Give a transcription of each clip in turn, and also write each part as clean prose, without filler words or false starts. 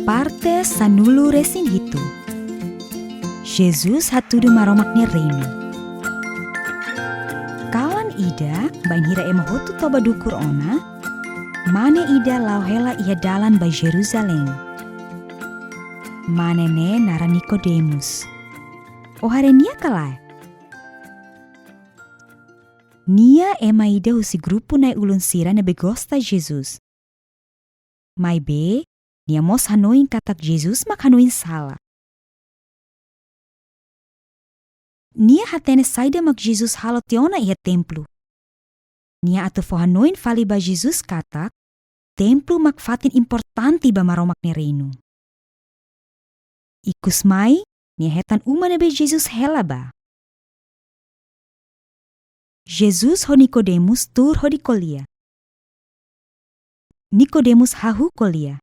Parte sanulu resin hitu. Jesus hatudu maromaknya reino. Kawan Ida bain hira ema hotu toba dukur ona, mane Ida lauhela ia dalan ba Jerusalem. Manene nara Nikodemus. O hare nia kalai. Nia ema Ida husi grupu nai ulun sira na begosta Jesus. Mai be, nia mos hanoin katak Jesus mak hanoin salah. Nia hatene saida mak Jesus halo tiona ia templu. Nia atu fo hanoin fali ba Jesus katak, templu mak fatin importanti ba maromak ni reinu. Ikus mai, nia hetan umane be Jesus hela ba. Jesus ho Nikodemus tur ho di kolia. Nikodemus hahu kolia.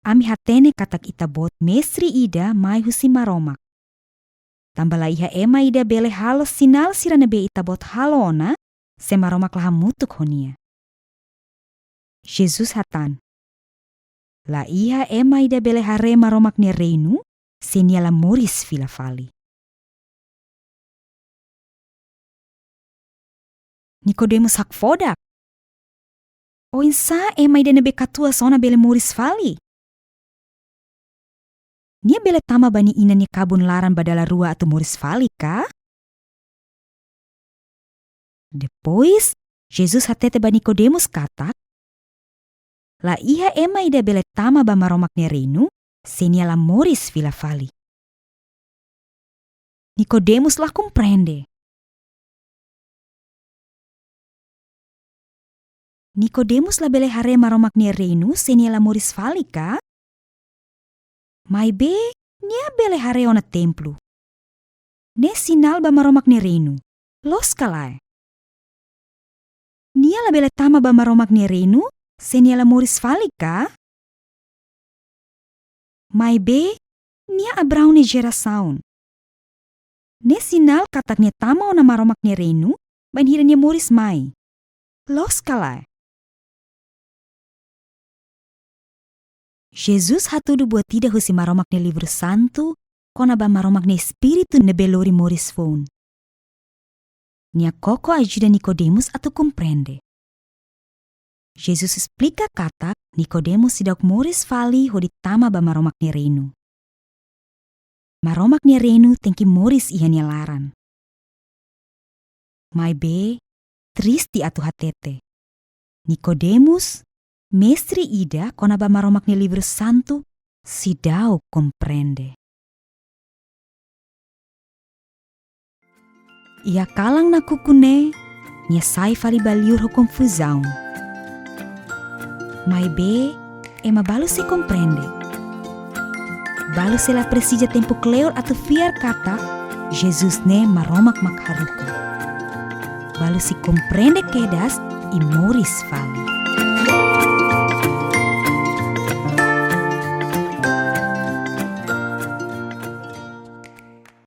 Ami hatene katak itabot mesri Ida mai husi maromak. Tambala iha ema Ida bele halo sinal sirana be itabot halo ona, se maromak laha mutuk honia. Jesus hatan. La iha ema Ida bele hare maromak ni reinu, se niala moris fila fali. Nikodemus hak fodak. O insa ema Ida nebe katua sona bele moris fali. Nia bele tama bani ina ni kabun laran badala rua atau moris fali ka? Depois, Jesus hatete ba Nikodemus katak. La iha ema Ida bele tama ba maromak ni reinu, senia la moris fila fali. Nikodemus lah comprende. Nikodemus la bele hare maromak ni reinu, senia la moris fali ka? Mai be, nia bele hare ona templu. Ne sinal ba maromak ni reinu. Los kalai. Nia la bele tama ba maromak ni reinu, senia la moris fali ka? Mai be, nia abrau ni gerasaun. Ne sinal katak nia tama ona maromak ni reinu, bain hira nia moris mai. Los kalai. Jesus hatudu buat tidak husi maromak ni livro santo, kona ba maromak ni espiritu ne belori moris phone. Nia koko ajuda Nikodemus atau comprende. Jesus explica katak Nikodemus sidak moris fali ho ditama ba maromak ni reinu. Maromak ni reinu tengki moris iha nia laran. Mai be, tristi atu hatete. Nikodemus, Mestri Ida kona ba maromak ni livro santo, sidau comprende. Ia kalang na kukune, nia sai fali baliur ho confusão. Mai be, ema balu se comprende. Balu se la presija tempo cleor atau fiar kata, Jesus ne maromak makharuka. Balu se comprende kedas i moris fali.